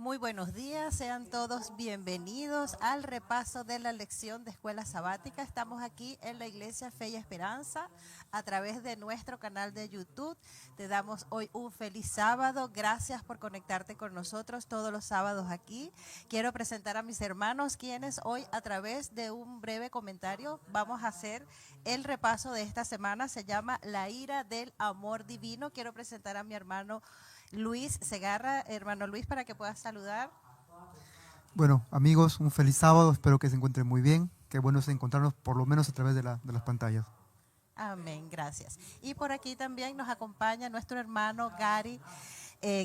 Muy buenos días, sean todos bienvenidos al repaso de la lección de Escuela Sabática. Estamos aquí en la Iglesia Fe y Esperanza a través de nuestro canal de YouTube. Te damos hoy un feliz sábado. Gracias por conectarte con nosotros todos los sábados aquí. Quiero presentar a mis hermanos quienes hoy a través de un breve comentario vamos a hacer el repaso de esta semana. Se llama La ira del amor divino. Quiero presentar a mi hermano Luis Segarra. Hermano Luis, para que puedas saludar. Bueno, amigos, un feliz sábado, espero que se encuentren muy bien. Qué bueno es encontrarnos por lo menos a través de las pantallas. Amén, gracias. Y por aquí también nos acompaña nuestro hermano Gary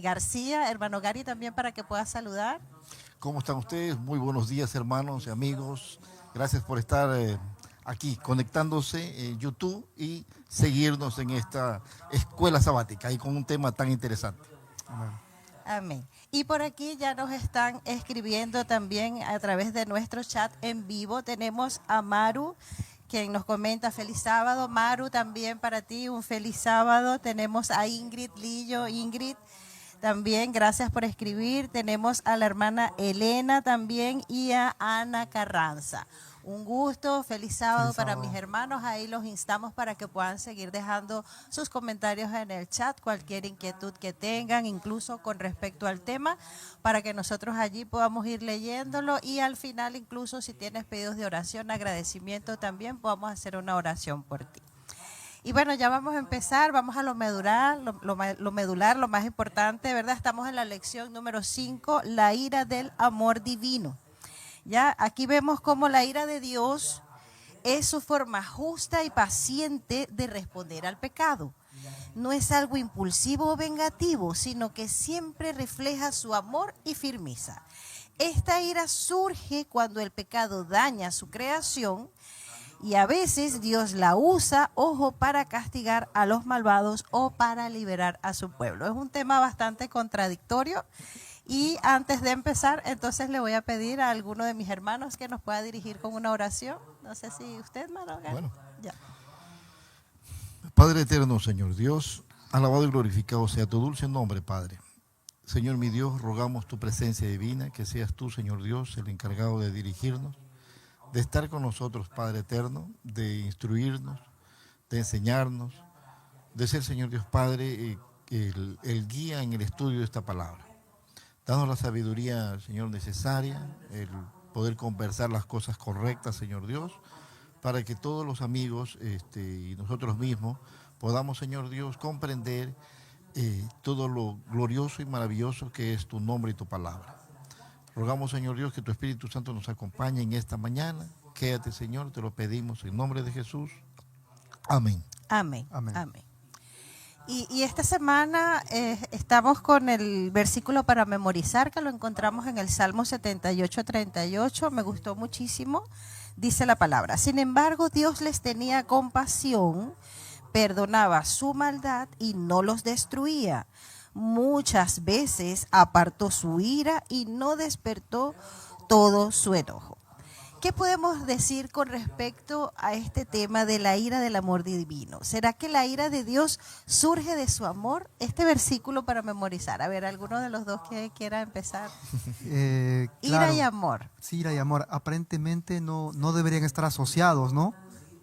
García. Hermano Gary, también para que puedas saludar. ¿Cómo están ustedes? Muy buenos días, hermanos y amigos. Gracias por estar aquí conectándose en YouTube y seguirnos en esta escuela sabática y con un tema tan interesante. Amén. Amén. Y por aquí ya nos están escribiendo también a través de nuestro chat en vivo. Tenemos a Maru, quien nos comenta feliz sábado. Maru, también para ti un feliz sábado. Tenemos a Ingrid Lillo. Ingrid, también gracias por escribir. Tenemos a la hermana Elena también y a Ana Carranza. Un gusto, feliz sábado para mis hermanos. Ahí los instamos para que puedan seguir dejando sus comentarios en el chat, cualquier inquietud que tengan, incluso con respecto al tema, para que nosotros allí podamos ir leyéndolo y al final, incluso si tienes pedidos de oración, agradecimiento también, podamos hacer una oración por ti. Y bueno, ya vamos a empezar, vamos a lo medular, lo más importante, ¿verdad? Estamos en la lección número 5, la ira del amor divino. Ya, aquí vemos cómo la ira de Dios es su forma justa y paciente de responder al pecado. No es algo impulsivo o vengativo, sino que siempre refleja su amor y firmeza. Esta ira surge cuando el pecado daña su creación y a veces Dios la usa, ojo, para castigar a los malvados o para liberar a su pueblo. Es un tema bastante contradictorio. Y antes de empezar, entonces le voy a pedir a alguno de mis hermanos que nos pueda dirigir con una oración. No sé si usted, hermano. Bueno. Ya. Padre eterno, Señor Dios, alabado y glorificado sea tu dulce nombre, Padre. Señor mi Dios, rogamos tu presencia divina, que seas tú, Señor Dios, el encargado de dirigirnos, de estar con nosotros, Padre eterno, de instruirnos, de enseñarnos, de ser, Señor Dios Padre, el guía en el estudio de esta palabra. Danos la sabiduría, Señor, necesaria, el poder conversar las cosas correctas, Señor Dios, para que todos los amigos y nosotros mismos podamos, Señor Dios, comprender todo lo glorioso y maravilloso que es tu nombre y tu palabra. Rogamos, Señor Dios, que tu Espíritu Santo nos acompañe en esta mañana. Quédate, Señor, te lo pedimos en nombre de Jesús. Amén. Amén. Amén. Amén. Y esta semana estamos con el versículo para memorizar, que lo encontramos en el Salmo 78:38. Me gustó muchísimo. Dice la palabra: sin embargo, Dios les tenía compasión, perdonaba su maldad y no los destruía. Muchas veces apartó su ira y no despertó todo su enojo. ¿Qué podemos decir con respecto a este tema de la ira del amor divino? ¿Será que la ira de Dios surge de su amor? Este versículo para memorizar. A ver, alguno de los dos que quiera empezar. Claro, Ira y amor. Sí, ira y amor aparentemente no deberían estar asociados, ¿no?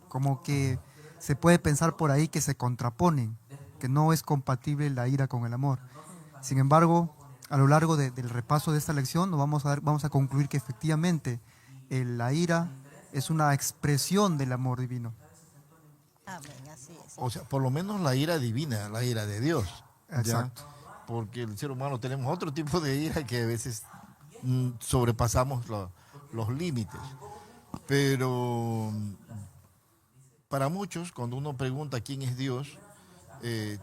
Como que se puede pensar por ahí que se contraponen, que no es compatible la ira con el amor. Sin embargo, a lo largo del repaso de esta lección vamos a concluir que efectivamente la ira es una expresión del amor divino. Amén, así es. O sea, por lo menos la ira divina, la ira de Dios. ¿ya? Exacto. Porque el ser humano tenemos otro tipo de ira que a veces sobrepasamos los límites. Pero para muchos, cuando uno pregunta quién es Dios,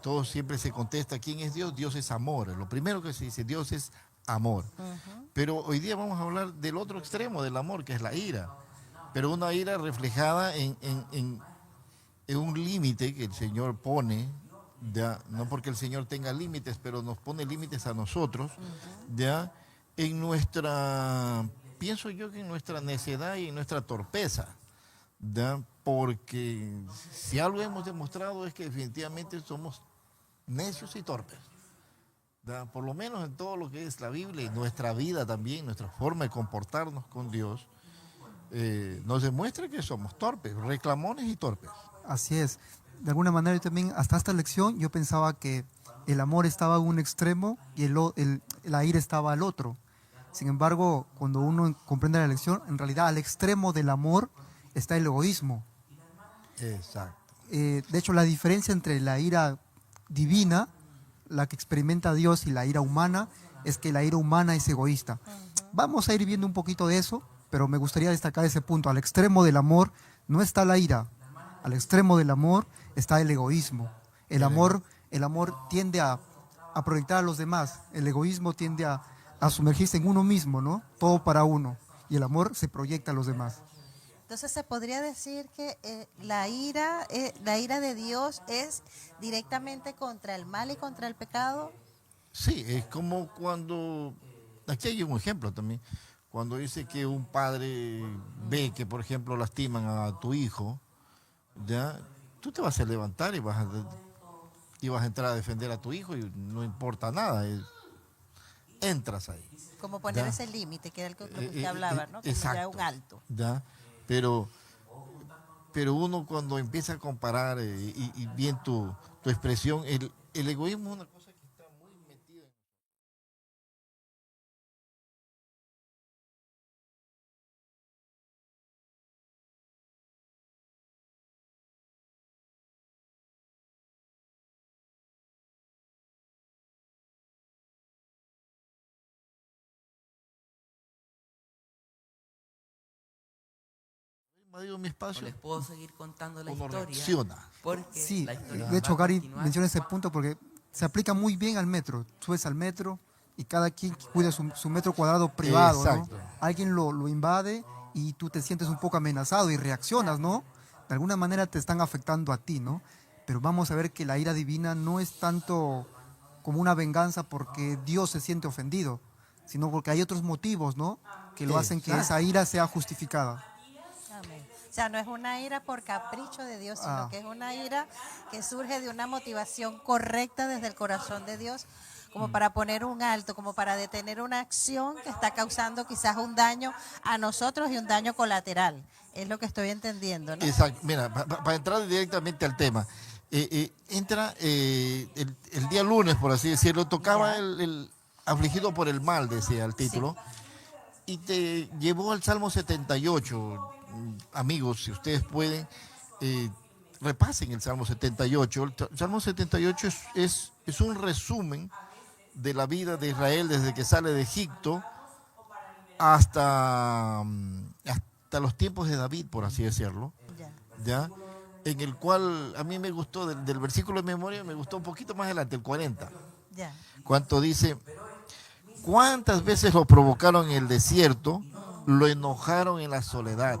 todo siempre se contesta quién es Dios. Dios es amor. Lo primero que se dice, Dios es amor. Pero hoy día vamos a hablar del otro extremo del amor, que es la ira. Pero una ira reflejada en un límite que el Señor pone, ya, no porque el Señor tenga límites, pero nos pone límites a nosotros, ya, en nuestra, pienso yo que en nuestra necedad y en nuestra torpeza, ya, porque si algo hemos demostrado es que definitivamente somos necios y torpes. ¿verdad? Por lo menos en todo lo que es la Biblia y nuestra vida también, nuestra forma de comportarnos con Dios, nos demuestra que somos torpes, reclamones y torpes. Así es. De alguna manera yo también, hasta esta lección, yo pensaba que el amor estaba a un extremo y la ira estaba al otro. Sin embargo, cuando uno comprende la lección, en realidad al extremo del amor está el egoísmo. Exacto. De hecho, la diferencia entre la ira divina, la que experimenta Dios, y la ira humana, es que la ira humana es egoísta. Vamos a ir viendo un poquito de eso, pero me gustaría destacar ese punto. Al extremo del amor no está la ira, al extremo del amor está el egoísmo. El amor tiende a proyectar a los demás, el egoísmo tiende a sumergirse en uno mismo, ¿no? Todo para uno, y el amor se proyecta a los demás. Entonces se podría decir que la ira de Dios es directamente contra el mal y contra el pecado. Sí, es como cuando, aquí hay un ejemplo también, cuando dice que un padre ve que, por ejemplo, lastiman a tu hijo, ya, tú te vas a levantar y vas a entrar a defender a tu hijo y no importa nada, entras ahí. Como poner Ya. ese límite, que era lo que usted hablaba, ¿no? Como Exacto. ya un alto. ¿Ya? Pero uno cuando empieza a comparar y bien tu expresión, el egoísmo es una cosa que está muy metida. Invadido mi O espacio, les puedo seguir contando la uno historia. reacciona. Porque Sí, la historia de hecho va a Gary continuar. menciona ese punto porque se aplica muy bien al metro. Subes al metro y cada quien cuida su metro cuadrado privado, ¿no? Exacto. Alguien lo invade y tú te sientes un poco amenazado y reaccionas, ¿no? De alguna manera te están afectando a ti, ¿no? Pero vamos a ver que la ira divina no es tanto como una venganza porque Dios se siente ofendido, sino porque hay otros motivos, ¿no? Que lo hacen que esa ira sea justificada. Amén. O sea, no es una ira por capricho de Dios, sino Ah. que es una ira que surge de una motivación correcta desde el corazón de Dios, como para poner un alto, como para detener una acción que está causando quizás un daño a nosotros y un daño colateral. Es lo que estoy entendiendo, ¿no? Exacto. Mira, para entrar directamente al tema, entra el día lunes, por así decirlo, tocaba Ya. el afligido por el mal, decía el título, y te llevó al Salmo 78. Amigos, si ustedes pueden, repasen el Salmo 78. El Salmo 78 es un resumen de la vida de Israel desde que sale de Egipto hasta los tiempos de David, por así decirlo, Ya. ¿ya? En el cual a mí me gustó, del versículo de memoria, me gustó un poquito más adelante, el 40, Ya. cuando dice, ¿cuántas veces lo provocaron en el desierto, lo enojaron en la soledad?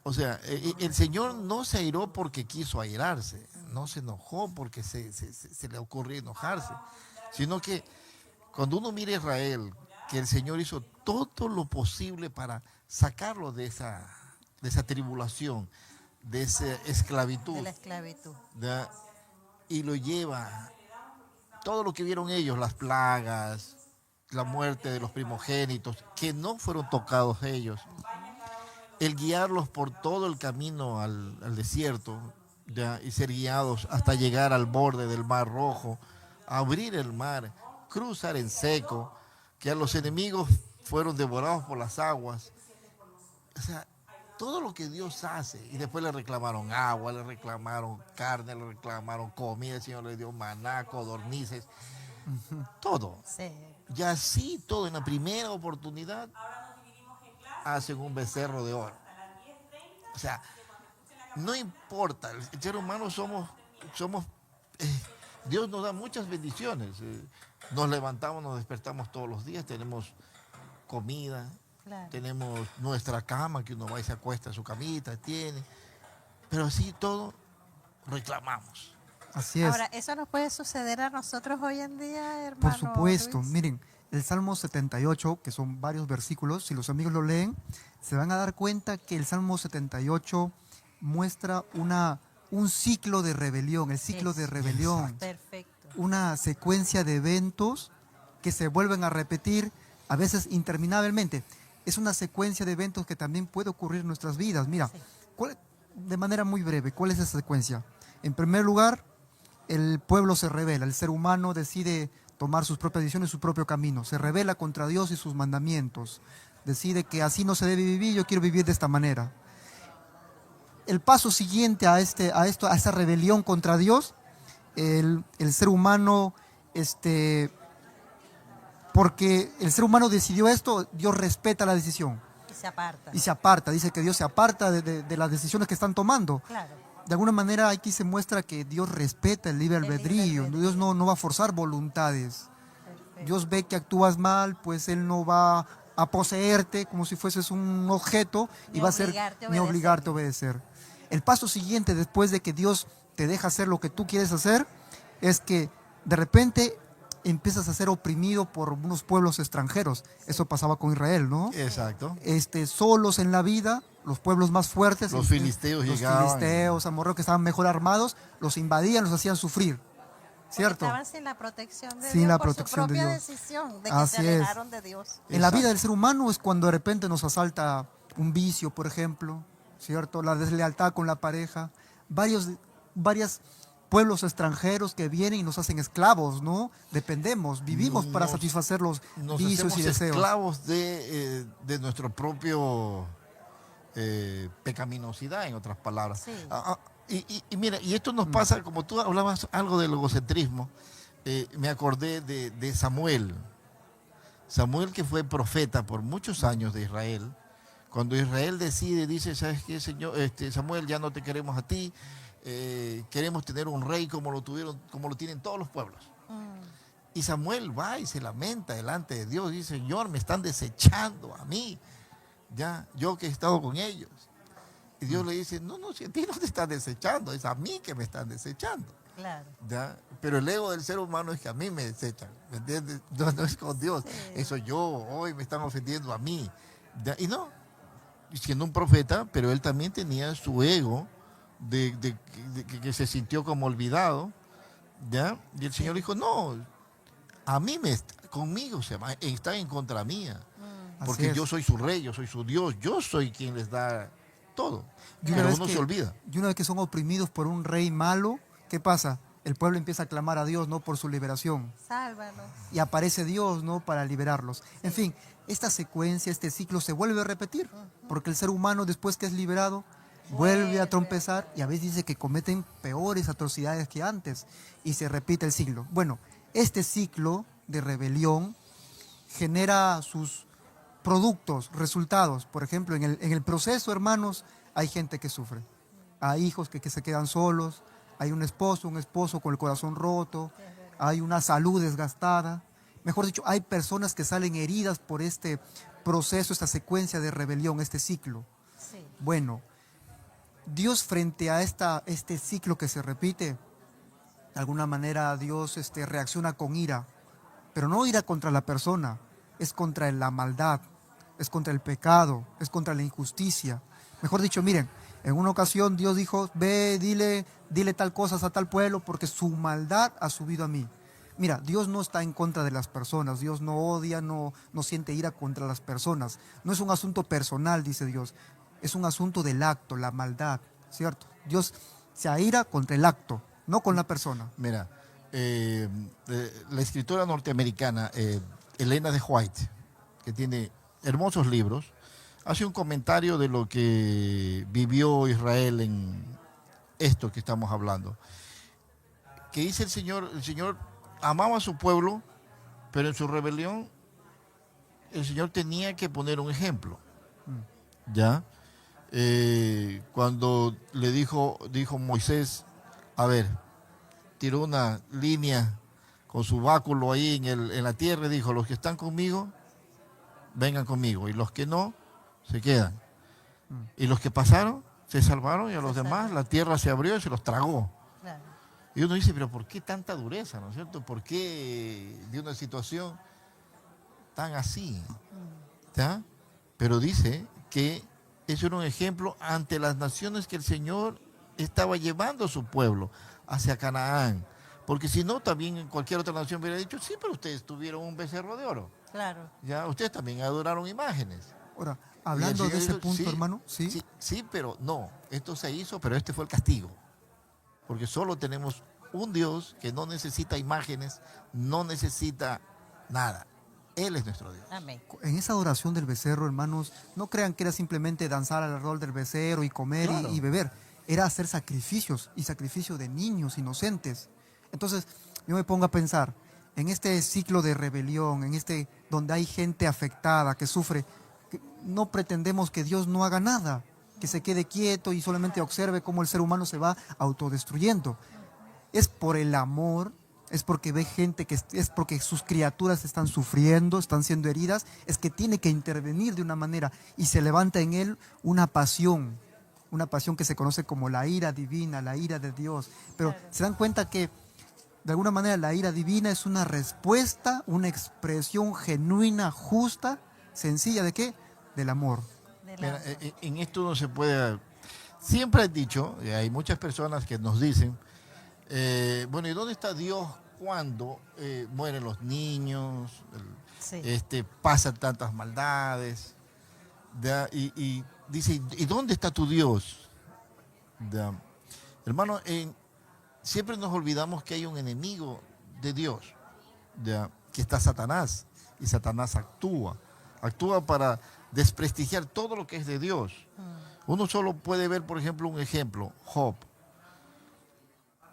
O sea, el Señor no se airó porque quiso airarse, no se enojó porque se le ocurrió enojarse, sino que cuando uno mira a Israel, que el Señor hizo todo lo posible para sacarlo de esa tribulación, de esa esclavitud, De la esclavitud. ¿ya? Y lo lleva, todo lo que vieron ellos, las plagas, la muerte de los primogénitos, que no fueron tocados ellos, el guiarlos por todo el camino al desierto, ¿ya? Y ser guiados hasta llegar al borde del Mar Rojo, abrir el mar, cruzar en seco, que a los enemigos fueron devorados por las aguas. O sea, todo lo que Dios hace, y después le reclamaron agua, le reclamaron carne, le reclamaron comida, el Señor le dio maná, codornices, todo. Sí. Y así todo, en la primera oportunidad, hacen un becerro de oro. O sea, no importa, el ser humano somos Dios nos da muchas bendiciones. Nos levantamos, nos despertamos todos los días, tenemos comida, Claro. tenemos nuestra cama, que uno va y se acuesta en su camita, tiene. Pero así todo, reclamamos. Así es. Ahora, ¿eso nos puede suceder a nosotros hoy en día, Por hermano supuesto, Luis? miren, el Salmo 78, que son varios versículos, si los amigos lo leen, se van a dar cuenta que el Salmo 78 muestra un ciclo de rebelión, el ciclo de rebelión. Perfecto. una secuencia de eventos que se vuelven a repetir a veces interminablemente. Es una secuencia de eventos que también puede ocurrir en nuestras vidas. Mira, de manera muy breve, ¿cuál es esa secuencia? En primer lugar, el pueblo se rebela, el ser humano decide tomar sus propias decisiones, su propio camino, se rebela contra Dios y sus mandamientos, decide que así no se debe vivir, yo quiero vivir de esta manera. El paso siguiente a esa rebelión contra Dios, el ser humano, porque el ser humano decidió esto, Dios respeta la decisión. Y se aparta. Y se aparta, dice que Dios se aparta de las decisiones que están tomando. Claro. De alguna manera aquí se muestra que Dios respeta el libre albedrío. Dios no va a forzar voluntades. Perfecto. Dios ve que actúas mal, pues Él no va a poseerte como si fueses un objeto y va a ser ni obligarte a obedecer. El paso siguiente, después de que Dios te deja hacer lo que tú quieres hacer, es que de repente empiezas a ser oprimido por unos pueblos extranjeros. Eso pasaba con Israel, ¿no? Exacto. Solos en la vida, los pueblos más fuertes, Los filisteos llegaban. Los filisteos, amorreos que estaban mejor armados, los invadían, los hacían sufrir. ¿Cierto? Estaban sin la protección de Sin Dios la por protección su de propia Dios. decisión de que Así se es. alejaron de Dios. En la vida del ser humano es cuando de repente nos asalta un vicio, por ejemplo, ¿cierto? La deslealtad con la pareja, varios pueblos extranjeros que vienen y nos hacen esclavos, ¿no? Dependemos, vivimos para satisfacer los vicios y deseos. Esclavos de nuestro propio pecaminosidad, en otras palabras. Sí. Y mira, y esto nos pasa, como tú hablabas algo del egocentrismo, me acordé de Samuel. Samuel, que fue profeta por muchos años de Israel. Cuando Israel decide, dice, ¿sabes qué, Señor? Samuel, ya no te queremos a ti, queremos tener un rey como lo tienen todos los pueblos. Y Samuel va y se lamenta delante de Dios, dice, Señor, me están desechando a mí, ya, yo que he estado con ellos. Y Dios le dice, no, si a ti no te están desechando, es a mí que me están desechando. Claro. ¿Ya? Pero el ego del ser humano es que a mí me desechan, ¿me entiendes? No es con Dios, Sí. eso yo, hoy me están ofendiendo a mí. ¿Ya? Y no, siendo un profeta, pero él también tenía su ego de que se sintió como olvidado, ¿ya? Y el Señor dijo, no, a mí conmigo está en contra mía, porque yo soy su rey, yo soy su Dios, yo soy quien les da todo. Pero uno se olvida. Y una vez que son oprimidos por un rey malo, ¿qué pasa? El pueblo empieza a clamar a Dios, ¿no? Por su liberación. Sálvanos. Y aparece Dios, ¿no? Para liberarlos. En fin, esta secuencia, este ciclo se vuelve a repetir, porque el ser humano, después que es liberado, vuelve a trompezar y a veces dice que cometen peores atrocidades que antes y se repite el ciclo. Bueno, este ciclo de rebelión genera sus productos, resultados. Por ejemplo, en el proceso, hermanos, hay gente que sufre. Hay hijos que se quedan solos, hay un esposo con el corazón roto, hay una salud desgastada. Mejor dicho, hay personas que salen heridas por este proceso, esta secuencia de rebelión, este ciclo. Sí. Bueno, Dios frente a este ciclo que se repite, de alguna manera Dios reacciona con ira, pero no ira contra la persona, es contra la maldad, es contra el pecado, es contra la injusticia. Mejor dicho, miren, en una ocasión Dios dijo, ve, dile tal cosa a tal pueblo porque su maldad ha subido a mí. Mira, Dios no está en contra de las personas, Dios no odia, no siente ira contra las personas. No es un asunto personal, dice Dios, es un asunto del acto, la maldad, ¿cierto? Dios se aira contra el acto, no con la persona. Mira, la escritora norteamericana Elena de White, que tiene hermosos libros, hace un comentario de lo que vivió Israel en esto que estamos hablando. Que dice el Señor amaba a su pueblo, pero en su rebelión el Señor tenía que poner un ejemplo. ¿Ya? Cuando le dijo Moisés, a ver, tiró una línea con su báculo ahí en la tierra y dijo, los que están conmigo, vengan conmigo, y los que no, se quedan. Y los que pasaron, se salvaron, y a los demás la tierra se abrió y se los tragó. Claro. Y uno dice, pero ¿por qué tanta dureza, no es cierto? ¿Por qué de una situación tan así? ¿Ya? Pero dice que eso era un ejemplo ante las naciones que el Señor estaba llevando a su pueblo hacia Canaán, Porque si no, también en cualquier otra nación hubiera dicho, sí, pero ustedes tuvieron un becerro de oro. Claro. Ya, ustedes también adoraron imágenes. Ahora, Y el hablando Señor de ese dijo, punto, sí, hermano, sí, sí, pero no, esto se hizo, pero este fue el castigo. Porque solo tenemos un Dios que no necesita imágenes, no necesita nada. Él es nuestro Dios. Amén. en esa adoración del becerro, hermanos, no crean que era simplemente danzar alrededor del becerro y comer Claro. y beber. Era hacer sacrificios y sacrificio de niños inocentes. Entonces, yo me pongo a pensar, en este ciclo de rebelión, en este donde hay gente afectada, que sufre, no pretendemos que Dios no haga nada, que se quede quieto y solamente observe cómo el ser humano se va autodestruyendo. Es por el amor, es porque ve gente es porque sus criaturas están sufriendo, están siendo heridas, es que tiene que intervenir de una manera y se levanta en él una pasión que se conoce como la ira divina, la ira de Dios. Pero Claro. se dan cuenta que de alguna manera la ira divina es una respuesta, una expresión genuina, justa, sencilla ¿de qué? Del amor. Del Mira, amor. en esto no se puede... Siempre he dicho, y hay muchas personas que nos dicen, bueno, ¿y dónde está Dios cuando mueren los niños? Sí. Pasan tantas maldades. ¿Ya? Y dice, ¿y dónde está tu Dios? ¿Ya? Hermano, siempre nos olvidamos que hay un enemigo de Dios, ¿ya? Que está Satanás. Y Satanás actúa para desprestigiar todo lo que es de Dios. Uno solo puede ver, por ejemplo, un ejemplo, Job.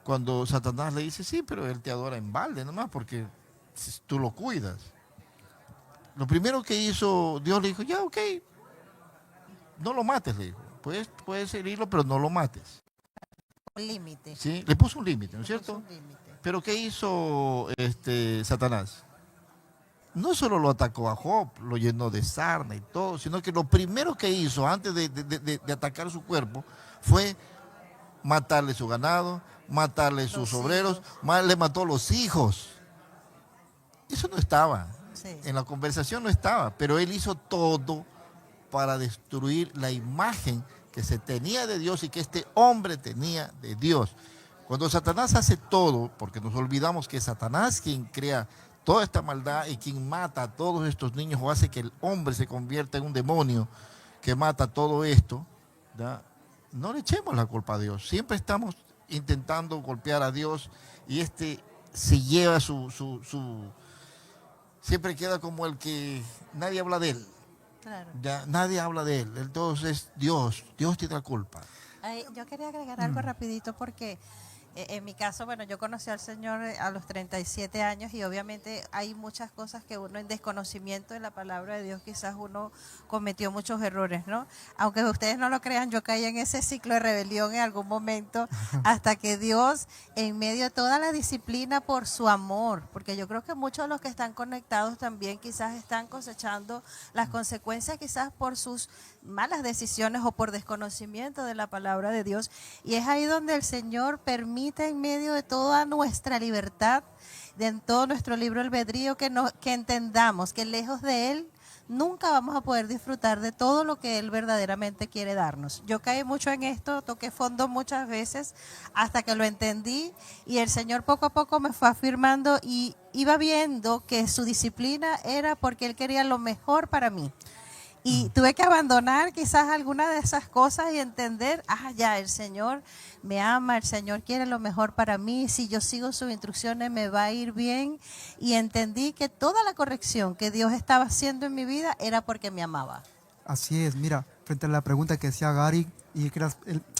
Cuando Satanás le dice, sí, pero él te adora en balde nomás porque tú lo cuidas. Lo primero que hizo, Dios le dijo, ya, ok, no lo mates, le dijo. Puedes herirlo, pero no lo mates. Un límite. ¿Sí? Le puso un límite, ¿no es Puso cierto? un límite. Pero ¿qué hizo Satanás? No solo lo atacó a Job, lo llenó de sarna y todo, sino que lo primero que hizo antes de atacar su cuerpo fue matarle su ganado, matarle sus Los obreros, hijos. le mató los hijos. Eso no estaba, Sí. en la conversación no estaba, pero él hizo todo para destruir la imagen que se tenía de Dios y que este hombre tenía de Dios. Cuando Satanás hace todo, porque nos olvidamos que es Satanás quien crea toda esta maldad y quien mata a todos estos niños o hace que el hombre se convierta en un demonio que mata todo esto, ¿ya? No le echemos la culpa a Dios. Siempre estamos intentando golpear a Dios y se lleva siempre queda como el que nadie habla de él. Claro. Ya nadie habla de él. Entonces Dios tiene la culpa. Ay, yo quería agregar algo rapidito porque en mi caso, bueno, yo conocí al Señor a los 37 años y obviamente hay muchas cosas que uno en desconocimiento de la palabra de Dios quizás uno cometió muchos errores, ¿no? Aunque ustedes no lo crean, yo caí en ese ciclo de rebelión en algún momento hasta que Dios, en medio de toda la disciplina por su amor, porque yo creo que muchos de los que están conectados también quizás están cosechando las consecuencias quizás por sus malas decisiones o por desconocimiento de la palabra de Dios. Y es ahí donde el Señor permite en medio de toda nuestra libertad, de todo nuestro libre albedrío, que entendamos que lejos de Él nunca vamos a poder disfrutar de todo lo que Él verdaderamente quiere darnos. Yo caí mucho en esto, toqué fondo muchas veces hasta que lo entendí y el Señor poco a poco me fue afirmando y iba viendo que su disciplina era porque Él quería lo mejor para mí. Y tuve que abandonar quizás alguna de esas cosas y entender, ya, el Señor me ama, el Señor quiere lo mejor para mí, si yo sigo sus instrucciones me va a ir bien. Y entendí que toda la corrección que Dios estaba haciendo en mi vida era porque me amaba. Así es, mira, frente a la pregunta que decía Gary, y que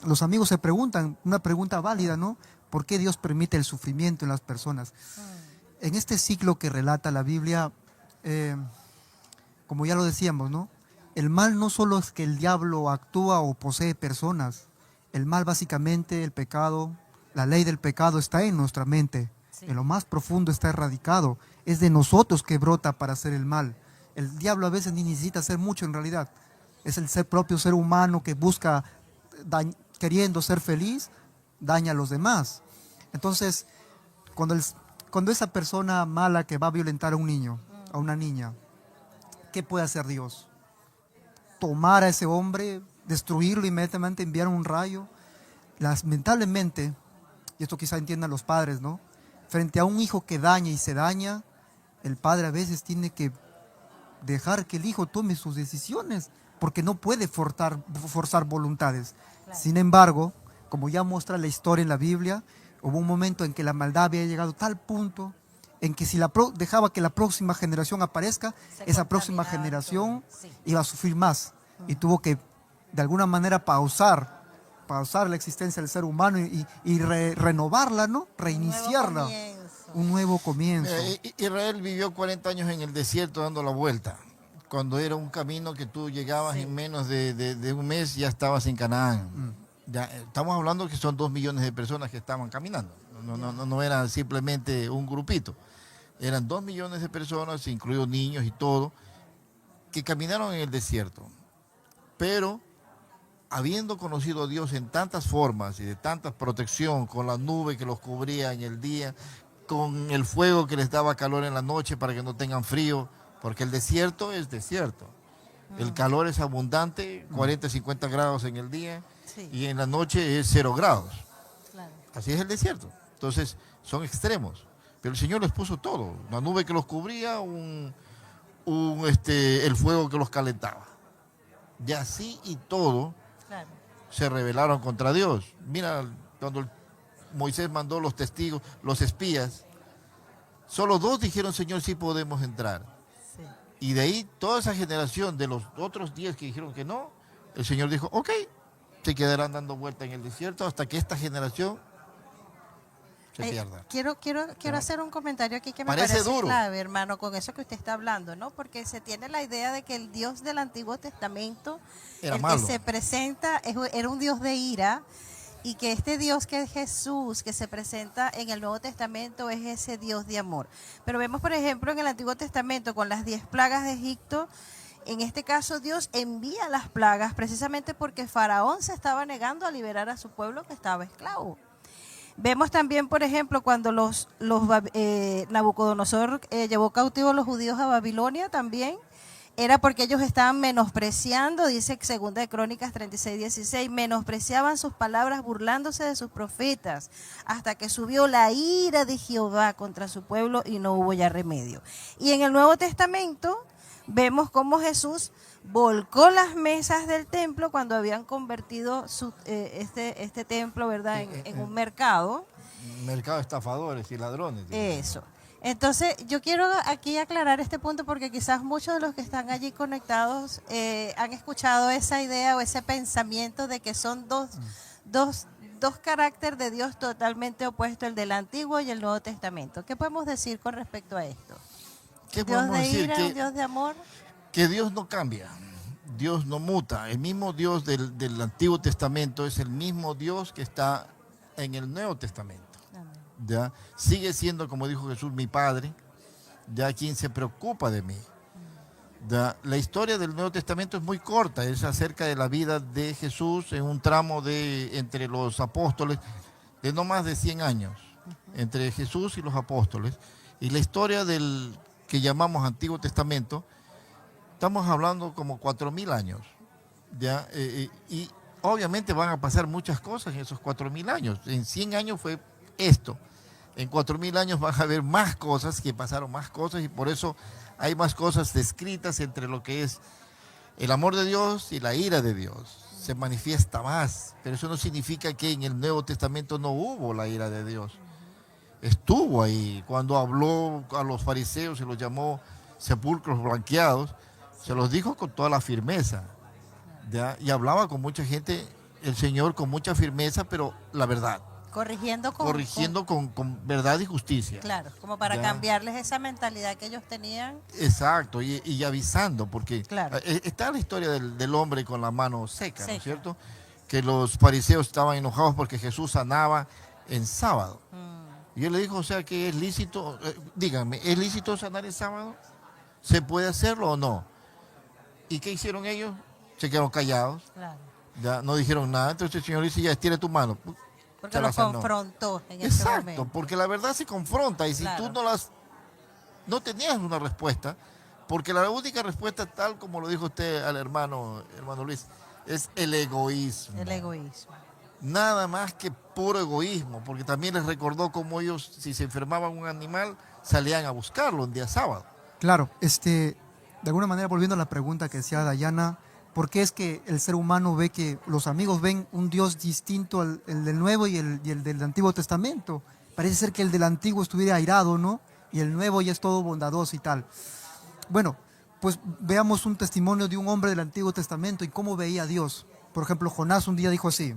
los amigos se preguntan, una pregunta válida, ¿no? ¿Por qué Dios permite el sufrimiento en las personas? En este ciclo que relata la Biblia, como ya lo decíamos, ¿no? El mal no solo es que el diablo actúa o posee personas, el mal básicamente, el pecado, la ley del pecado está en nuestra mente, Sí. en lo más profundo está erradicado, es de nosotros que brota para hacer el mal. El diablo a veces ni necesita hacer mucho en realidad, es el propio ser humano que busca, queriendo ser feliz, daña a los demás. Entonces, cuando esa persona mala que va a violentar a un niño, a una niña, ¿qué puede hacer Dios? Tomar a ese hombre, destruirlo inmediatamente, enviar un rayo. Lamentablemente, y esto quizá entiendan los padres, ¿no? frente a un hijo que daña y se daña, el padre a veces tiene que dejar que el hijo tome sus decisiones, porque no puede forzar voluntades. Claro. Sin embargo, como ya muestra la historia en la Biblia, hubo un momento en que la maldad había llegado a tal punto en que si dejaba que la próxima generación aparezca, esa próxima generación Sí. iba a sufrir más y tuvo que de alguna manera pausar la existencia del ser humano y renovarla, ¿no? Reiniciarla. Un nuevo comienzo. Israel vivió 40 años en el desierto dando la vuelta, cuando era un camino que tú llegabas Sí. en menos de un mes, ya estabas en Canaán. Ya, estamos hablando que son 2 millones de personas que estaban caminando, no era simplemente un grupito, eran 2 millones de personas, incluidos niños y todo, que caminaron en el desierto, pero habiendo conocido a Dios en tantas formas y de tanta protección, con la nube que los cubría en el día, con el fuego que les daba calor en la noche para que no tengan frío, porque el desierto es desierto. El calor es abundante, 40, 50 grados en el día, Sí. y en la noche es 0 grados. Claro. Así es el desierto. Entonces, son extremos. Pero el Señor les puso todo. La nube que los cubría, el fuego que los calentaba. Y así y todo, Claro. se rebelaron contra Dios. Mira, cuando Moisés mandó los testigos, los espías, solo 2 dijeron, Señor, sí podemos entrar. Sí. Y de ahí toda esa generación de los otros 10 que dijeron que no, el Señor dijo, ok, se quedarán dando vuelta en el desierto hasta que esta generación se pierda. Quiero hacer un comentario aquí que me Parece parece duro. clave, hermano, con eso que usted está hablando, ¿no? Porque se tiene la idea de que el Dios del Antiguo Testamento, Era el malo. que se presenta, era un Dios de ira, y que este Dios que es Jesús, que se presenta en el Nuevo Testamento, es ese Dios de amor. Pero vemos, por ejemplo, en el Antiguo Testamento, con las 10 plagas de Egipto, en este caso Dios envía las plagas precisamente porque Faraón se estaba negando a liberar a su pueblo que estaba esclavo. Vemos también, por ejemplo, cuando Nabucodonosor llevó cautivos a los judíos a Babilonia también, era porque ellos estaban menospreciando, dice 2 de Crónicas 36:16, menospreciaban sus palabras burlándose de sus profetas, hasta que subió la ira de Jehová contra su pueblo y no hubo ya remedio. Y en el Nuevo Testamento vemos cómo Jesús volcó las mesas del templo cuando habían convertido este templo, ¿verdad?, en un mercado. Mercado de estafadores y ladrones. Eso. Entonces, yo quiero aquí aclarar este punto porque quizás muchos de los que están allí conectados han escuchado esa idea o ese pensamiento de que son dos caracteres de Dios totalmente opuestos, el del Antiguo y el Nuevo Testamento. ¿Qué podemos decir con respecto a esto? ¿Qué Dios podemos de decir? ira, un Dios de amor. Que Dios no cambia, Dios no muta. El mismo Dios del Antiguo Testamento es el mismo Dios que está en el Nuevo Testamento. ¿Ya? Sigue siendo, como dijo Jesús, mi Padre, ya quien se preocupa de mí. ¿Ya? La historia del Nuevo Testamento es muy corta, es acerca de la vida de Jesús en un tramo entre los apóstoles de no más de 100 años, entre Jesús y los apóstoles. Y la historia del que llamamos Antiguo Testamento, estamos hablando como 4.000 años. ¿Ya? Y obviamente van a pasar muchas cosas en esos 4.000 años. En 100 años fue esto. En 4.000 años van a haber más cosas, que pasaron más cosas, y por eso hay más cosas descritas entre lo que es el amor de Dios y la ira de Dios. Se manifiesta más, pero eso no significa que en el Nuevo Testamento no hubo la ira de Dios. Estuvo ahí. Cuando habló a los fariseos y los llamó sepulcros blanqueados, se los dijo con toda la firmeza. ¿Ya? Y hablaba con mucha gente, el Señor, con mucha firmeza, pero la verdad. Corrigiendo con verdad y justicia. Claro, como para ¿Ya? cambiarles esa mentalidad que ellos tenían. Exacto, y avisando, porque Claro. está la historia del hombre con la mano seca, ¿no Seca. es cierto? Que los fariseos estaban enojados porque Jesús sanaba en sábado. Y él le dijo, o sea, que es lícito, díganme, ¿es lícito sanar en sábado? ¿Se puede hacerlo o no? ¿Y qué hicieron ellos? Se quedaron callados, Claro. ya no dijeron nada. Entonces el Señor dice, ya estira tu mano. Porque Se la los sanó. confrontó en ese Exacto, momento. porque la verdad se confronta, y si Claro. tú no tenías una respuesta, porque la única respuesta, tal como lo dijo usted al hermano Luis, es el egoísmo. El egoísmo. nada más que puro egoísmo, porque también les recordó cómo ellos, si se enfermaban un animal, salían a buscarlo un día sábado. Claro, de alguna manera, volviendo a la pregunta que decía Dayana, ¿por qué es que el ser humano ve que los amigos ven un Dios distinto al el del Nuevo y el del Antiguo Testamento? Parece ser que el del Antiguo estuviera airado, ¿no? Y el Nuevo ya es todo bondadoso y tal. Bueno, pues veamos un testimonio de un hombre del Antiguo Testamento y cómo veía a Dios. Por ejemplo, Jonás un día dijo así: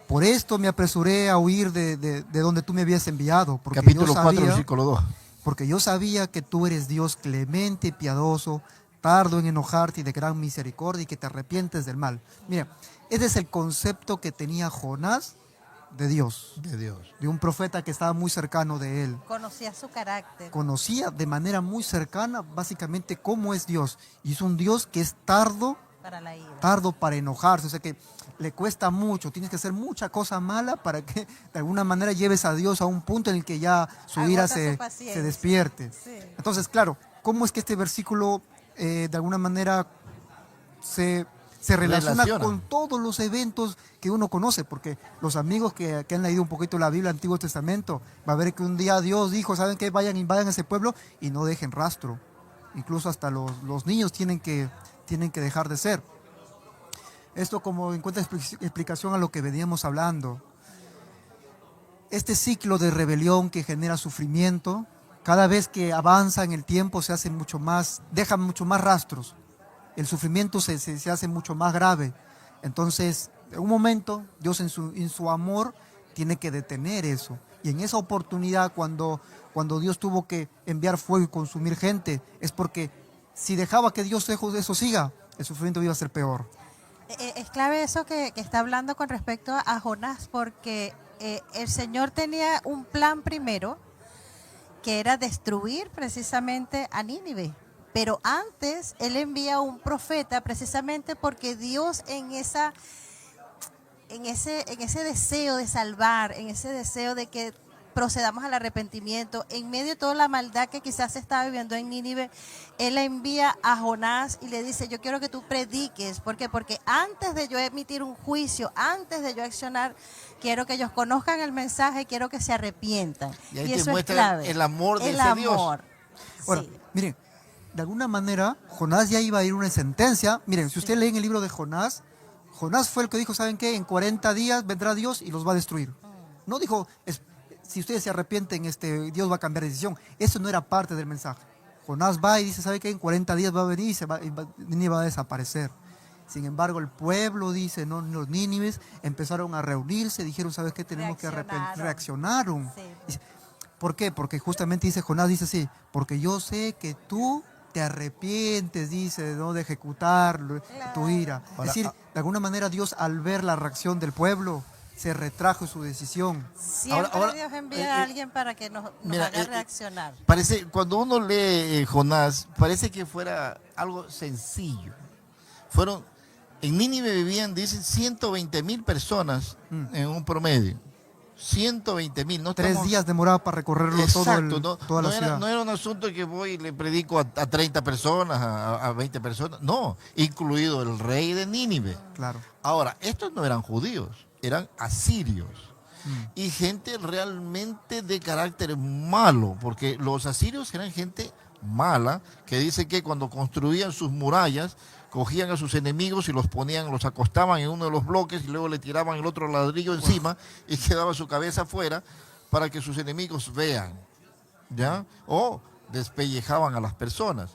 por esto me apresuré a huir de donde tú me habías enviado, Capítulo 4, versículo 2. porque yo sabía que tú eres Dios clemente y piadoso, tardo en enojarte y de gran misericordia y que te arrepientes del mal. Mira, ese es el concepto que tenía Jonás de Dios, De Dios. de un profeta que estaba muy cercano de él. Conocía su carácter. Conocía de manera muy cercana básicamente cómo es Dios. Y es un Dios que es tardo Para la ira. para enojarse, o sea que le cuesta mucho, tienes que hacer mucha cosa mala para que de alguna manera lleves a Dios a un punto en el que ya su ira Agota su se paciencia. despierte. Sí. Entonces, claro, ¿cómo es que este versículo de alguna manera se relaciona con todos los eventos que uno conoce? Porque los amigos que han leído un poquito la Biblia, el Antiguo Testamento, va a ver que un día Dios dijo, ¿saben qué? Vayan, invadan ese pueblo y no dejen rastro. Incluso hasta los niños tienen que dejar de ser. Esto como encuentra explicación a lo que veníamos hablando. Este ciclo de rebelión que genera sufrimiento, cada vez que avanza en el tiempo se hace mucho más, deja mucho más rastros. El sufrimiento se hace mucho más grave. Entonces, en un momento, Dios en su amor tiene que detener eso. Y en esa oportunidad, cuando Dios tuvo que enviar fuego y consumir gente, es porque si dejaba que Dios eso siga, el sufrimiento iba a ser peor. Es clave eso que está hablando con respecto a Jonás, porque el Señor tenía un plan primero, que era destruir precisamente a Nínive. Pero antes Él envía un profeta precisamente porque Dios en ese deseo de salvar, en ese deseo de que procedamos al arrepentimiento, en medio de toda la maldad que quizás se estaba viviendo en Nínive, Él envía a Jonás y le dice, yo quiero que tú prediques. ¿Por qué? Porque antes de yo emitir un juicio, antes de yo accionar, quiero que ellos conozcan el mensaje, quiero que se arrepientan. Y ahí Y te eso es muestra clave. el amor de El ese Dios. amor. Ahora, Sí. miren, de alguna manera, Jonás ya iba a ir una sentencia. Miren, si usted lee en el libro de Jonás, Jonás fue el que dijo, ¿saben qué? En 40 días vendrá Dios y los va a destruir. No dijo, si ustedes se arrepienten, Dios va a cambiar de decisión. Eso no era parte del mensaje. Jonás va y dice, ¿sabe qué? En 40 días va a venir y va a desaparecer. Sin embargo, el pueblo, dice, ¿no? Los nínives empezaron a reunirse, dijeron, ¿sabes qué? Tenemos que arrepentir. Reaccionaron. Sí. ¿Por qué? Porque justamente dice Jonás, dice así, porque yo sé que tú te arrepientes, dice, ¿no? De ejecutar tu ira. Ahora, es decir, de alguna manera Dios, al ver la reacción del pueblo, se retrajo su decisión. Siempre Ahora, Dios envía a alguien para que nos mira, haga reaccionar. Parece, cuando uno lee Jonás, parece que fuera algo sencillo. En Nínive vivían, dicen, 120,000 personas en un promedio. 120,000. No 3 días demoraba para recorrerlo. Exacto, toda la ciudad. no era un asunto que voy y le predico a 30 personas, a 20 personas. No, incluido el rey de Nínive. Claro. Ahora, estos no eran judíos, eran asirios. Y gente realmente de carácter malo, porque los asirios eran gente mala, que dice que cuando construían sus murallas, cogían a sus enemigos y los acostaban en uno de los bloques y luego le tiraban el otro ladrillo encima y quedaba su cabeza afuera para que sus enemigos vean, ¿ya? O despellejaban a las personas.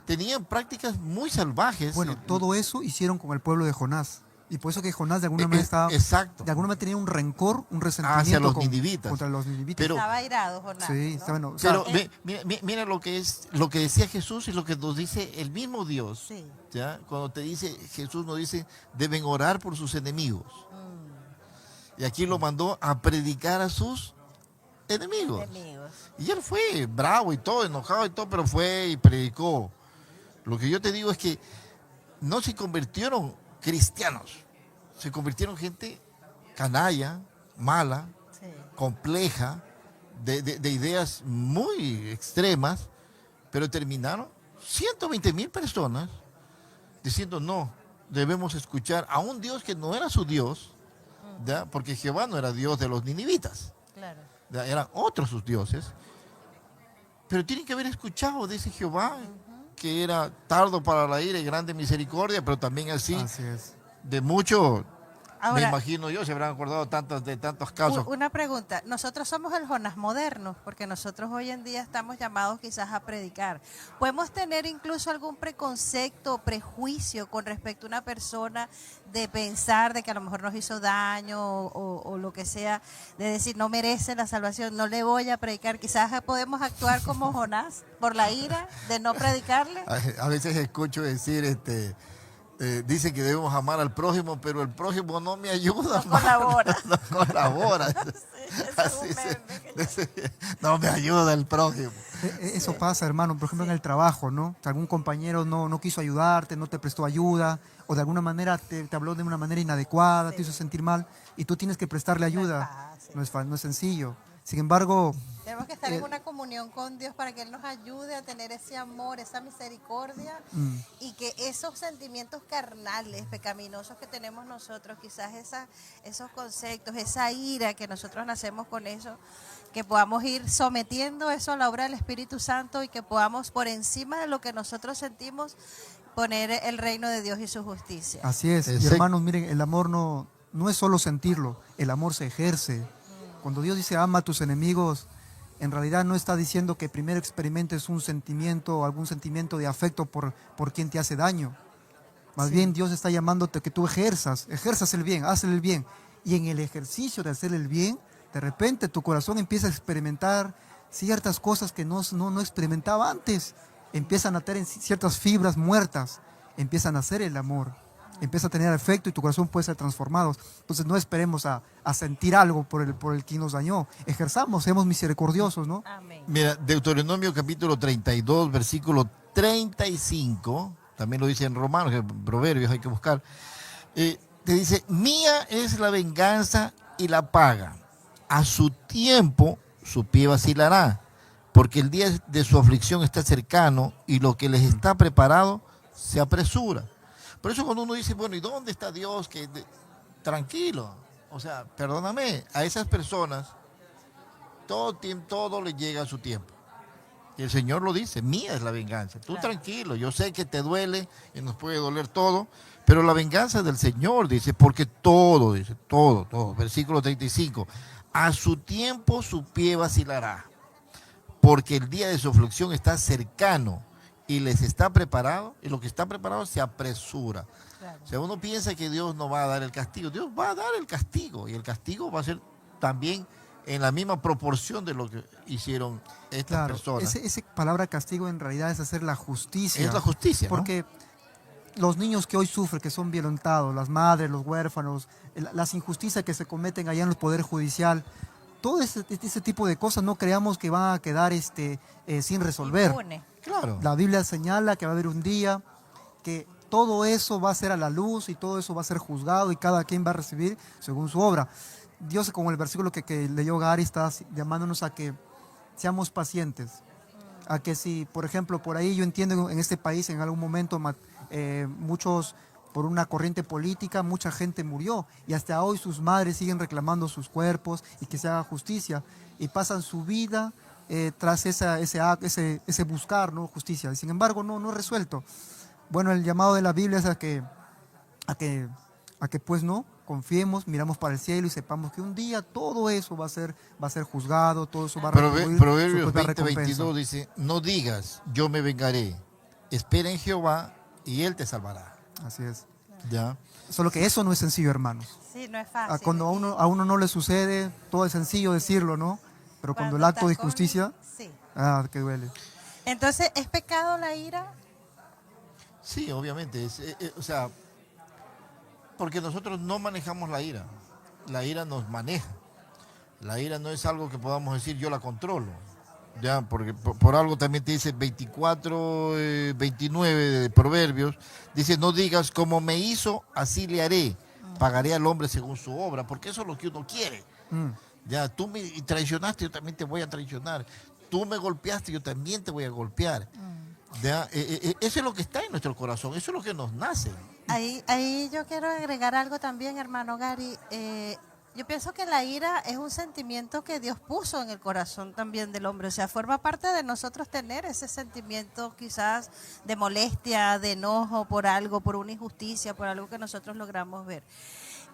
Tenían prácticas muy salvajes. Bueno, todo eso hicieron con el pueblo de Jonás. Y por eso que Jonás de alguna manera exacto. de alguna manera tenía un rencor, un resentimiento hacia los ninivitas. Contra los ninivitas. Pero, estaba airado Jonás. Sí, ¿no? bueno, pero mira lo que decía Jesús y lo que nos dice el mismo Dios. Sí. ¿Ya? Cuando Jesús nos dice, deben orar por sus enemigos. Y aquí lo mandó a predicar a sus enemigos. Y él fue bravo y todo, enojado y todo, pero fue y predicó. Lo que yo te digo es que no se convirtieron cristianos, se convirtieron gente canalla, mala, Sí. compleja, de ideas muy extremas, pero terminaron 120,000 personas diciendo no, debemos escuchar a un Dios que no era su Dios, ¿ya? Porque Jehová no era Dios de los ninivitas, Claro. ¿ya? Eran otros sus dioses. Pero tienen que haber escuchado de ese Jehová, que era tardo para la ira y grande misericordia, pero también así, Así es. de mucho, me Ahora, imagino yo, se habrán acordado de tantos casos. una pregunta. Nosotros somos el Jonás moderno, porque nosotros hoy en día estamos llamados quizás a predicar. ¿Podemos tener incluso algún preconcepto o prejuicio con respecto a una persona de pensar de que a lo mejor nos hizo daño o lo que sea, de decir no merece la salvación, no le voy a predicar? Quizás podemos actuar como Jonás por la ira de no predicarle. A veces escucho decir, dice que debemos amar al prójimo, pero el prójimo no me ayuda. No colabora. No colabora. Sí, ese es un meme que No me ayuda el prójimo. Eso pasa, hermano, por ejemplo, en el trabajo, ¿no? Que algún compañero no quiso ayudarte, no te prestó ayuda, o de alguna manera te habló de una manera inadecuada, te hizo sentir mal, y tú tienes que prestarle ayuda. No es sencillo. Sin embargo, Tenemos que estar en una comunión con Dios para que Él nos ayude a tener ese amor, esa misericordia y que esos sentimientos carnales, pecaminosos que tenemos nosotros, quizás esos conceptos, esa ira que nosotros nacemos con eso, que podamos ir sometiendo eso a la obra del Espíritu Santo y que podamos por encima de lo que nosotros sentimos poner el reino de Dios y su justicia. así es. Y hermanos, miren, el amor no es solo sentirlo, el amor se ejerce. Cuando Dios dice ama a tus enemigos, en realidad no está diciendo que primero experimentes un sentimiento o algún sentimiento de afecto por quien te hace daño. Más bien Dios está llamándote que tú ejerzas el bien, hazle el bien. Y en el ejercicio de hacer el bien, de repente tu corazón empieza a experimentar ciertas cosas que no experimentaba antes. Empiezan a tener ciertas fibras muertas, empiezan a hacer el amor. Empieza a tener efecto y tu corazón puede ser transformado. Entonces no esperemos a sentir algo por el que nos dañó. Ejerzamos, seamos misericordiosos, ¿no? Amén. Mira, Deuteronomio capítulo 32, versículo 35, también lo dice en Romanos, en Proverbios hay que buscar, te dice, mía es la venganza y la paga. A su tiempo su pie vacilará, porque el día de su aflicción está cercano y lo que les está preparado se apresura. Por eso cuando uno dice, bueno, ¿y dónde está Dios? Tranquilo, o sea, perdóname, a esas personas todo le llega a su tiempo. Y el Señor lo dice, mía es la venganza. Tú Claro. tranquilo, yo sé que te duele y nos puede doler todo, pero la venganza del Señor, dice, porque todo, dice, todo. Versículo 35, a su tiempo su pie vacilará, porque el día de su aflicción está cercano y les está preparado, y lo que está preparado se apresura. Claro. O sea, uno piensa que Dios no va a dar el castigo. Dios va a dar el castigo, y el castigo va a ser también en la misma proporción de lo que hicieron estas Claro, personas. esa palabra castigo en realidad es hacer la justicia. Es la justicia, ¿no? Porque los niños que hoy sufren, que son violentados, las madres, los huérfanos, las injusticias que se cometen allá en el Poder Judicial, todo ese tipo de cosas no creamos que van a quedar sin resolver. Impune. Claro. La Biblia señala que va a haber un día que todo eso va a ser a la luz y todo eso va a ser juzgado y cada quien va a recibir según su obra. Dios, con el versículo que leyó Gary, está llamándonos a que seamos pacientes. A que si, por ejemplo, por ahí yo entiendo en este país en algún momento muchos, por una corriente política, mucha gente murió y hasta hoy sus madres siguen reclamando sus cuerpos y que se haga justicia y pasan su vida tras ese buscar, ¿no? Justicia. Y sin embargo, no es resuelto. Bueno, el llamado de la Biblia es a que pues no, confiemos, miramos para el cielo y sepamos que un día todo eso va a ser juzgado, todo eso va a retribuir Proverbios su propia 20:22 dice, no digas, yo me vengaré, espera en Jehová y Él te salvará. Así es. ¿Ya? Solo que eso no es sencillo, hermanos. Sí, no es fácil. Cuando a uno no le sucede, todo es sencillo decirlo, ¿no? Pero cuando el acto de estás con- justicia, Sí. que duele. Entonces, ¿es pecado la ira? Sí, obviamente. O sea, porque nosotros no manejamos la ira. La ira nos maneja. La ira no es algo que podamos decir yo la controlo. Ya, porque por algo también te dice 24, 29 de Proverbios, dice, no digas como me hizo, así le haré, pagaré al hombre según su obra, porque eso es lo que uno quiere. Ya, tú me traicionaste, yo también te voy a traicionar. Tú me golpeaste, yo también te voy a golpear. ¿Ya? Eso es lo que está en nuestro corazón, eso es lo que nos nace. Ahí yo quiero agregar algo también, hermano Gary. Yo pienso que la ira es un sentimiento que Dios puso en el corazón también del hombre. O sea, forma parte de nosotros tener ese sentimiento quizás de molestia, de enojo por algo, por una injusticia, por algo que nosotros logramos ver.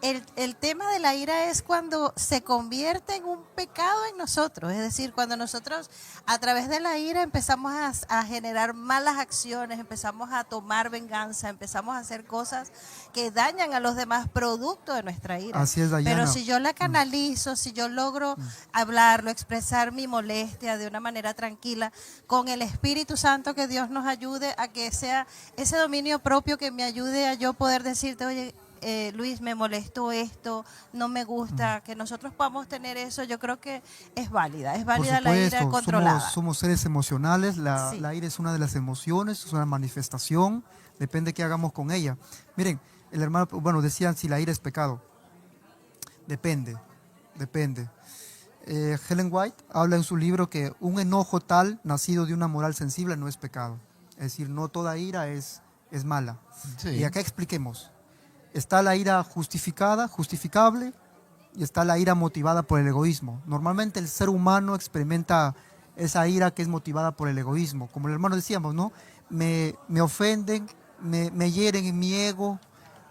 El tema de la ira es cuando se convierte en un pecado en nosotros, es decir, cuando nosotros a través de la ira empezamos a generar malas acciones, empezamos a tomar venganza, empezamos a hacer cosas que dañan a los demás producto de nuestra ira. Así es, Dayana. Pero si yo la canalizo, si yo logro hablarlo, expresar mi molestia de una manera tranquila, con el Espíritu Santo, que Dios nos ayude a que sea ese dominio propio que me ayude a yo poder decirte, oye, Luis, me molestó esto, no me gusta, que nosotros podamos tener eso, yo creo que es válida la ira controlada. Somos seres emocionales, Sí. la ira es una de las emociones, es una manifestación, depende de qué hagamos con ella. Miren, el hermano, bueno, decían si la ira es pecado. Depende. Ellen White habla en su libro que un enojo tal, nacido de una moral sensible, no es pecado. Es decir, no toda ira es mala. Sí. Y acá expliquemos. Está la ira justificable, y está la ira motivada por el egoísmo. Normalmente el ser humano experimenta esa ira que es motivada por el egoísmo. Como el hermano decíamos, ¿no? Me ofenden, me hieren en mi ego,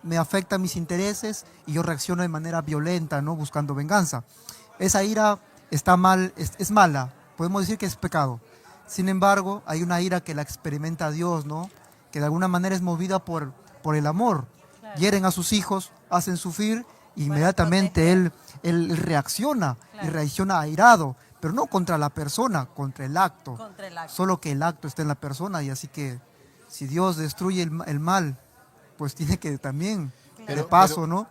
me afectan mis intereses y yo reacciono de manera violenta, ¿no? Buscando venganza. Esa ira está mal, es mala, podemos decir que es pecado. Sin embargo, hay una ira que la experimenta Dios, ¿no? Que de alguna manera es movida por el amor. Hieren a sus hijos, hacen sufrir, e inmediatamente él reacciona, y reacciona airado, pero no contra la persona, contra el acto. Solo que el acto está en la persona, y así que si Dios destruye el mal, pues tiene que también, de paso, ¿no?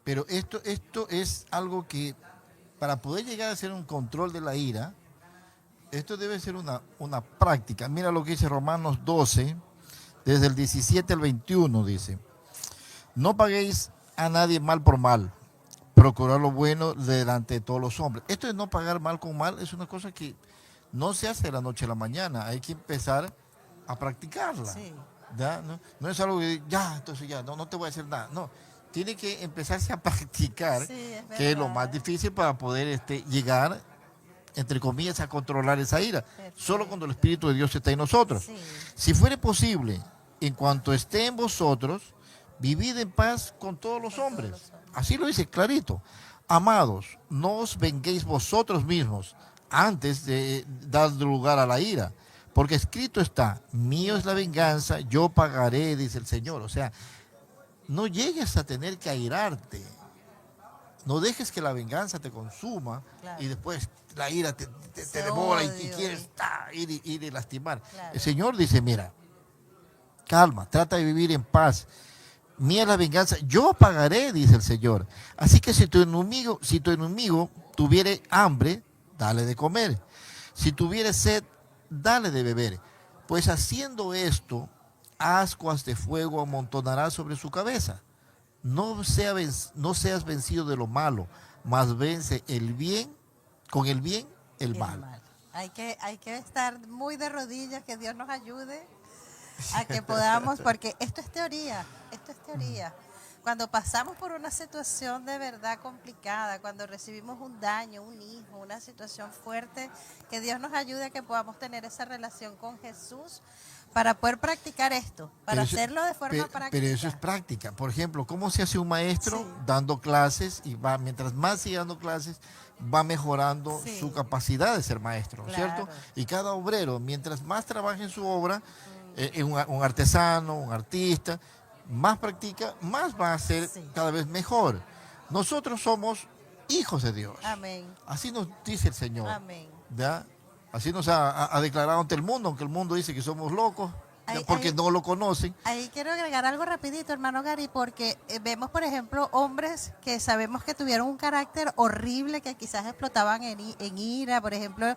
Pero esto es algo que, para poder llegar a ser un control de la ira, esto debe ser una práctica. Mira lo que dice Romanos 12, desde el 17 al 21, dice: no paguéis a nadie mal por mal, procurad lo bueno delante de todos los hombres. Esto de no pagar mal con mal es una cosa que no se hace de la noche a la mañana, hay que empezar a practicarla. Sí. ¿Ya? No es algo que ya, entonces ya, no te voy a hacer nada. No, tiene que empezarse a practicar, Sí, es que es lo verdad. más difícil para poder llegar, entre comillas, a controlar esa ira. Perfecto. Solo cuando el Espíritu de Dios está en nosotros. Sí. Si fuere posible, en cuanto esté en vosotros, vivid en paz con todos los hombres. Así lo dice clarito. Amados, no os venguéis vosotros mismos antes de dar lugar a la ira, porque escrito está: mío es la venganza, yo pagaré, dice el Señor. O sea, no llegues a tener que airarte. No dejes que la venganza te consuma, Claro. y después la ira te Ese devora y odio, quieres ir y lastimar. Claro. El Señor dice: mira, calma, trata de vivir en paz. Mía es la venganza, yo pagaré, dice el Señor. Así que si tu enemigo tuviere hambre, dale de comer. Si tuviere sed, dale de beber. Pues haciendo esto, ascuas de fuego amontonará sobre su cabeza. No seas vencido de lo malo, mas vence con el bien el Y mal. Hay que estar muy de rodillas, que Dios nos ayude a que podamos, porque esto es teoría. Cuando pasamos por una situación de verdad complicada, cuando recibimos un daño, un hijo, una situación fuerte, que Dios nos ayude a que podamos tener esa relación con Jesús para poder practicar esto, para hacerlo de forma práctica. Pero eso es práctica. Por ejemplo, ¿cómo se hace un maestro? Sí. Dando clases, y mientras más sigue dando clases, va mejorando Sí. su capacidad de ser maestro, Claro. ¿cierto? Y cada obrero, mientras más trabaja en su obra, un artesano, un artista, más practica, más va a ser Sí. cada vez mejor. Nosotros somos hijos de Dios. Amén. Así nos dice el Señor. Amén. ¿Ya? Así nos ha declarado ante el mundo, aunque el mundo dice que somos locos. porque no lo conocen. Ahí quiero agregar algo rapidito, hermano Gary, porque vemos, por ejemplo, hombres que sabemos que tuvieron un carácter horrible, que quizás explotaban en ira. Por ejemplo,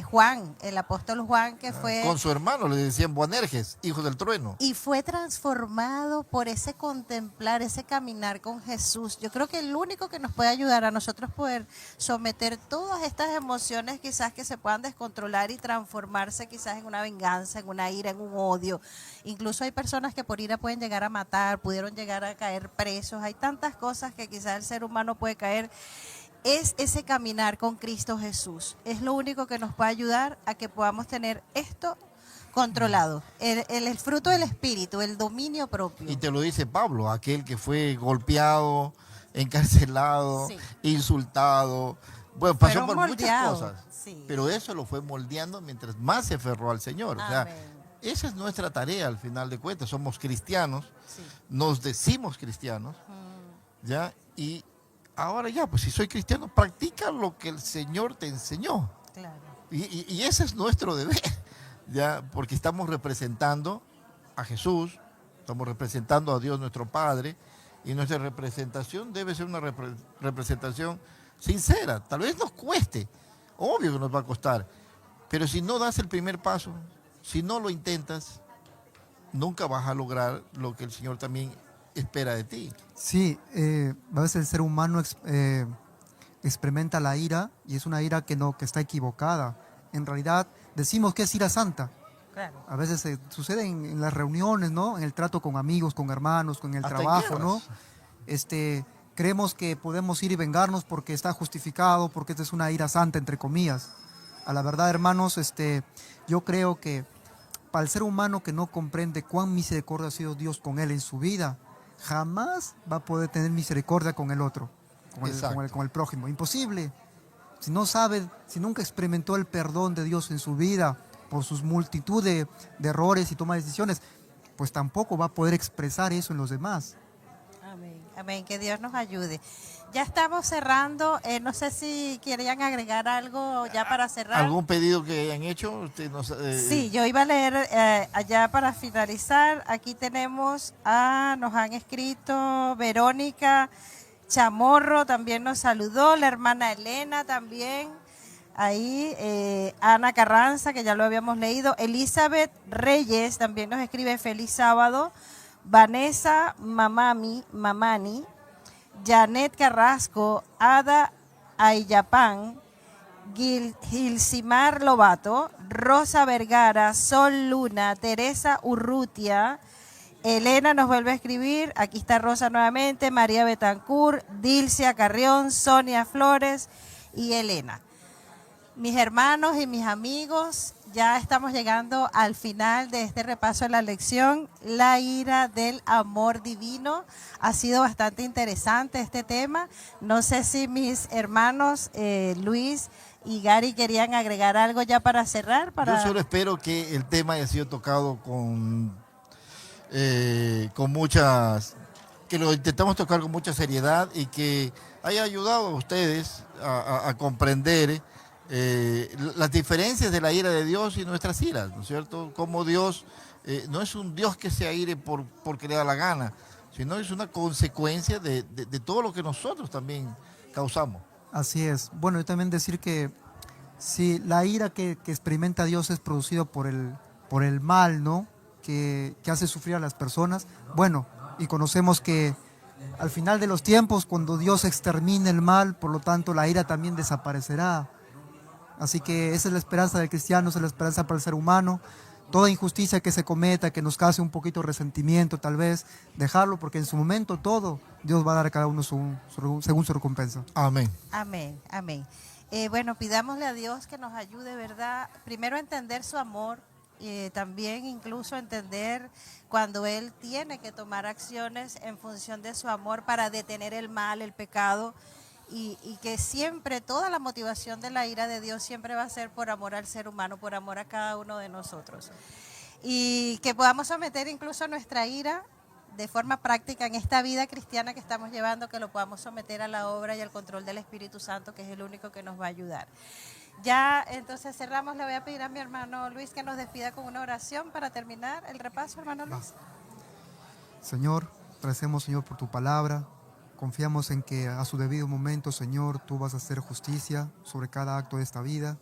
Juan, el apóstol Juan, que fue... Con su hermano le decían Boanerges, hijo del trueno. Y fue transformado por ese contemplar, ese caminar con Jesús. Yo creo que el único que nos puede ayudar a nosotros poder someter todas estas emociones quizás que se puedan descontrolar y transformarse quizás en una venganza, en una ira, en un odio. Incluso hay personas que por ira pueden llegar a matar, pudieron llegar a caer presos. Hay tantas cosas que quizás el ser humano puede caer. Es ese caminar con Cristo Jesús. Es lo único que nos puede ayudar a que podamos tener esto controlado. El fruto del Espíritu, el dominio propio. Y te lo dice Pablo, aquel que fue golpeado, encarcelado, Sí. insultado. Bueno, pasó Fueron por moldeados, muchas cosas. sí. Pero eso lo fue moldeando mientras más se aferró al Señor. O sea, Amén. esa es nuestra tarea al final de cuentas. Somos cristianos, Sí. nos decimos cristianos, ¿ya? Y ahora ya, pues si soy cristiano, practica lo que el Señor te enseñó. Claro. Y ese es nuestro deber, ¿ya? Porque estamos representando a Jesús, estamos representando a Dios nuestro Padre, y nuestra representación debe ser una representación sincera. Tal vez nos cueste, obvio que nos va a costar, pero si no das el primer paso, si no lo intentas, nunca vas a lograr lo que el Señor también espera de ti. Sí, a veces el ser humano experimenta la ira y es una ira que está equivocada. En realidad decimos que es ira santa. Claro. A veces sucede en las reuniones, ¿no? En el trato con amigos, con hermanos, con el Hasta en trabajo, ¿no? guerras. Creemos que podemos ir y vengarnos porque está justificado, porque esta es una ira santa, entre comillas. A la verdad, hermanos, yo creo que para el ser humano que no comprende cuán misericordia ha sido Dios con él en su vida, jamás va a poder tener misericordia con el otro, con el prójimo. Imposible. Si no sabe, si nunca experimentó el perdón de Dios en su vida por sus multitud de errores y toma de decisiones, pues tampoco va a poder expresar eso en los demás. Amén. Amén. Que Dios nos ayude. Ya estamos cerrando. No sé si querían agregar algo ya para cerrar. ¿Algún pedido que hayan hecho? Sí, yo iba a leer allá para finalizar. Aquí tenemos nos han escrito Verónica Chamorro, también nos saludó, la hermana Elena también, ahí Ana Carranza, que ya lo habíamos leído, Elizabeth Reyes también nos escribe feliz sábado, Vanessa Mamani, Janet Carrasco, Ada Ayapán, Gilcimar Lobato, Rosa Vergara, Sol Luna, Teresa Urrutia, Elena nos vuelve a escribir, aquí está Rosa nuevamente, María Betancourt, Dilcia Carrión, Sonia Flores y Elena. Mis hermanos y mis amigos, ya estamos llegando al final de este repaso de la lección, la ira del amor divino. Ha sido bastante interesante este tema. No sé si mis hermanos Luis y Gary querían agregar algo ya para cerrar. Yo solo espero que el tema haya sido tocado con que lo intentamos tocar con mucha seriedad y que haya ayudado a ustedes a comprender las diferencias de la ira de Dios y nuestras iras, ¿no es cierto? Como Dios no es un Dios que se aire porque le da la gana, sino es una consecuencia de todo lo que nosotros también causamos. Así es. Bueno, y también decir que si la ira que experimenta Dios es producido por el mal, ¿no? Que hace sufrir a las personas. Bueno, y conocemos que al final de los tiempos, cuando Dios extermine el mal, por lo tanto la ira también desaparecerá. Así que esa es la esperanza del cristiano, esa es la esperanza para el ser humano. Toda injusticia que se cometa, que nos cause un poquito de resentimiento tal vez, dejarlo, porque en su momento todo, Dios va a dar a cada uno según su recompensa. Amén. Amén, amén. Bueno, pidámosle a Dios que nos ayude, ¿verdad? Primero a entender su amor, también incluso entender cuando Él tiene que tomar acciones en función de su amor para detener el mal, el pecado, y que siempre, toda la motivación de la ira de Dios siempre va a ser por amor al ser humano, por amor a cada uno de nosotros. Y que podamos someter incluso nuestra ira de forma práctica en esta vida cristiana que estamos llevando, que lo podamos someter a la obra y al control del Espíritu Santo, que es el único que nos va a ayudar. Ya, entonces cerramos. Le voy a pedir a mi hermano Luis que nos despida con una oración para terminar el repaso, hermano Luis. Señor, agradecemos, Señor, por tu palabra. Confiamos en que a su debido momento, Señor, tú vas a hacer justicia sobre cada acto de esta vida.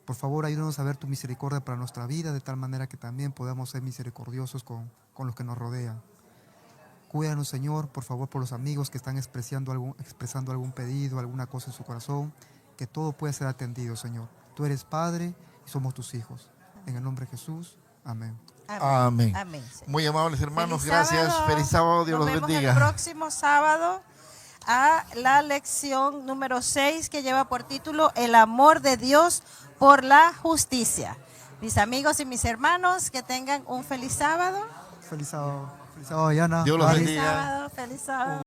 Por favor, ayúdanos a ver tu misericordia para nuestra vida, de tal manera que también podamos ser misericordiosos con los que nos rodean. Cuídanos, Señor, por favor, por los amigos que están expresando algún pedido, alguna cosa en su corazón, que todo puede ser atendido, Señor. Tú eres Padre y somos tus hijos. En el nombre de Jesús, amén. Amén. Amén, Señor. Muy amables hermanos, Feliz gracias. sábado. Feliz sábado, Dios Nos los vemos bendiga. el próximo sábado a la lección número 6 que lleva por título El amor de Dios por la justicia. Mis amigos y mis hermanos, que tengan un feliz sábado. Feliz sábado, Diana. Dios los Vale. bendiga. Feliz sábado.